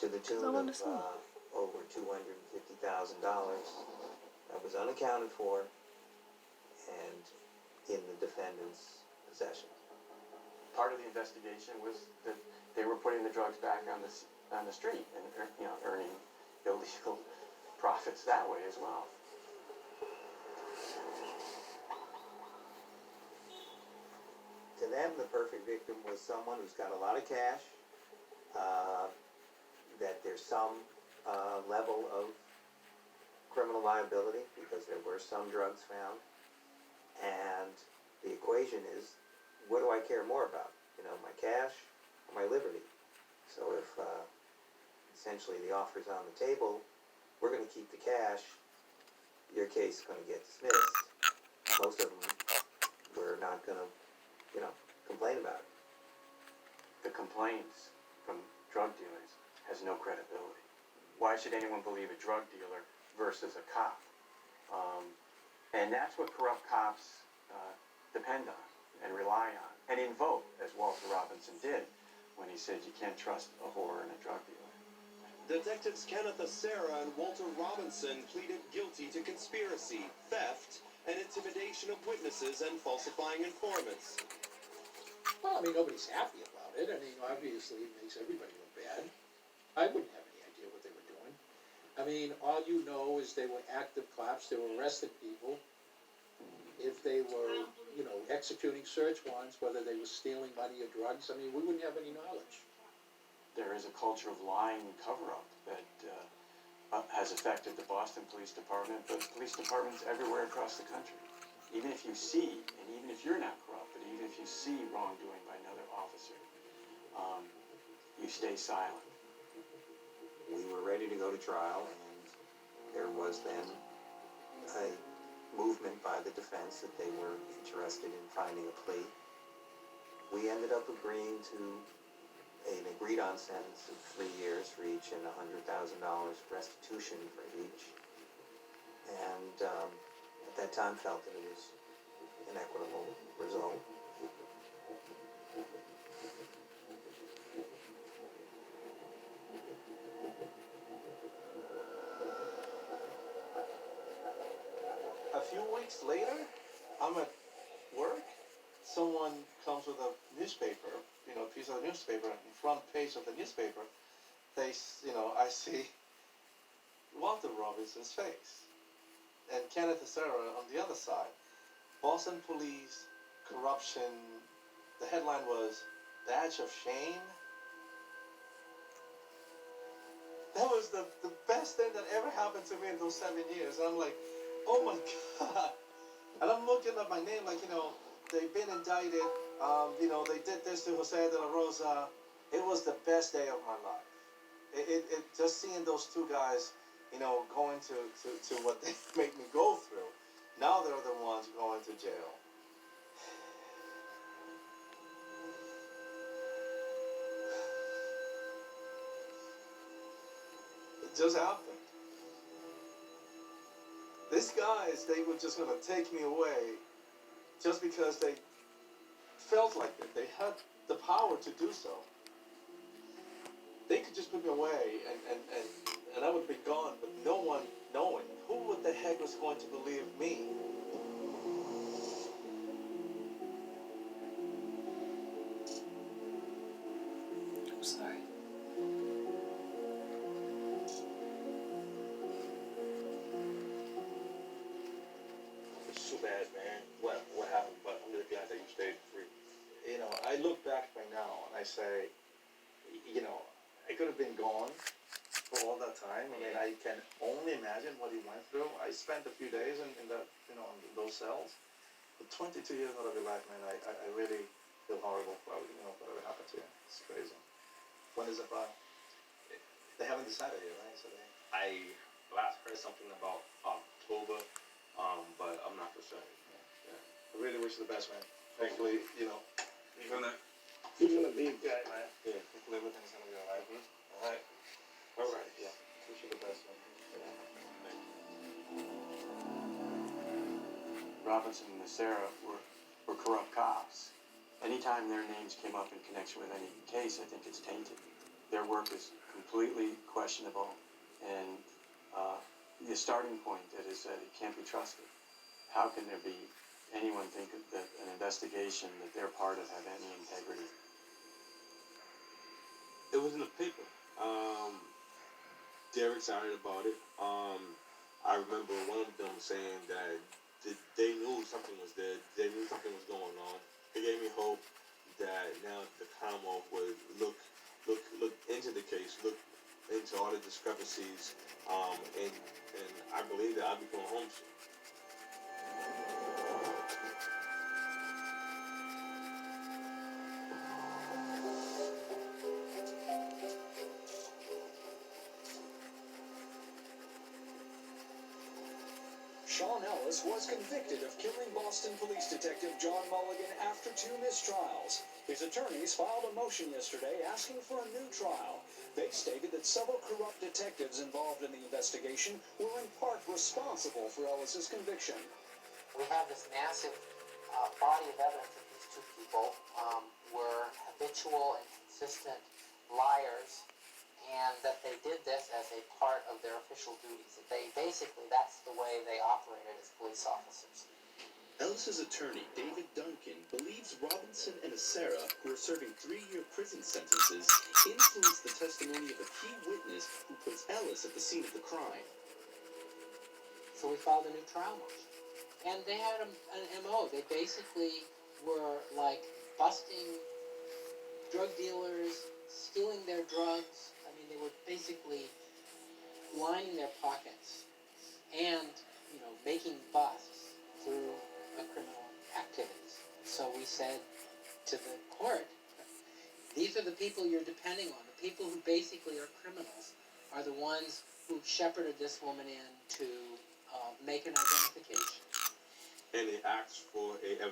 to the tune of over $250,000 that was unaccounted for and in the defendant's possession. Part of the investigation was that they were putting the drugs back on the street and earning illegal profits that way as well. To them, the perfect victim was someone who's got a lot of cash, that there's some level of criminal liability because there were some drugs found, and the equation is, what do I care more about? My cash or my liberty? So if essentially the offer's on the table, we're going to keep the cash, your case is going to get dismissed. Most of them were not going to complain about it. The complaints from drug dealers has no credibility. Why should anyone believe a drug dealer versus a cop? And that's what corrupt cops depend on and rely on and invoke, as Walter Robinson did when he said you can't trust a whore and a drug dealer. Detectives Kenneth Acera and Walter Robinson pleaded guilty to conspiracy, theft, and intimidation of witnesses and falsifying informants. Well, I mean, nobody's happy about it. I mean, obviously, it makes everybody look bad. I wouldn't have any idea what they were doing. I mean, all you know is they were active cops. They were arresting people. If they were, executing search warrants, whether they were stealing money or drugs, I mean, we wouldn't have any knowledge. There is a culture of lying and cover-up that has affected the Boston Police Department, but police departments everywhere across the country. Even if you see, and even if you're not corrupt, but even if you see wrongdoing by another officer, you stay silent. We were ready to go to trial, and there was then a movement by the defense that they were interested in finding a plea. We ended up agreeing to an agreed-on sentence of 3 years for each and $100,000 restitution for each. And at that time felt that it was an equitable result. A few weeks later, I'm at work. Someone comes with a newspaper, a piece of the newspaper, the front page of the newspaper. I see Walter Robinson's face. And Kenneth Acera on the other side. Boston Police Corruption. The headline was, Badge of Shame. That was the best thing that ever happened to me in those 7 years. And I'm like, oh my God. And I'm looking at my name like, they've been indicted. They did this to Jose de la Rosa. It was the best day of my life. It just seeing those two guys, going to what they made me go through. Now they're the ones going to jail. It just happened. These guys, they were just going to take me away just because they felt like it. They had the power to do so. They could just put me away and I would be gone, but no one knowing. Who the heck was going to believe me? I'm sorry. It's too bad, man. What happened? But I'm really glad that you stayed free. I look back right now and I say, I could have been gone for all that time. I mean, I can only imagine what he went through. I spent a few days in that, in those cells. But 22 years out of your life, man, I really feel horrible for, whatever happened to you. It's crazy. When is the trial? They haven't decided yet, right? So I last heard something about October, but I'm not for certain. yeah. I really wish you the best, man. Hopefully, you're gonna be a guy, man. Yeah. Hopefully everything's gonna be alright. Alright. Alright. Yeah. Wish you the best, man. Robinson and Acera were corrupt cops. Anytime their names came up in connection with any case, I think it's tainted. Their work is completely questionable, and the starting point that is that it can't be trusted. How can there be anyone think that an investigation that they're part of have any integrity? It was in the paper. They're excited about it. I remember one of them saying that they knew something was there. They knew something was going on. It gave me hope that now the Commonwealth would look into the case, look into all the discrepancies, and I believe that I'll be going home soon. Sean Ellis was convicted of killing Boston Police Detective John Mulligan after 2 mistrials. His attorneys filed a motion yesterday asking for a new trial. They stated that several corrupt detectives involved in the investigation were in part responsible for Ellis's conviction. We have this massive body of evidence that these two people were habitual and consistent liars, and that they did this as a part of their official duties. That they basically, that's the way they operated as police officers. Ellis's attorney, David Duncan, believes Robinson and Acera, who are serving 3-year prison sentences, influenced the testimony of a key witness who puts Ellis at the scene of the crime. So we filed a new trial motion. And they had an MO. They basically were like busting drug dealers, stealing their drugs. I mean, they were basically lining their pockets and, making busts through criminal activities. So we said to the court, these are the people you're depending on. The people who basically are criminals are the ones who shepherded this woman in to make an identification. And they asked for a evidence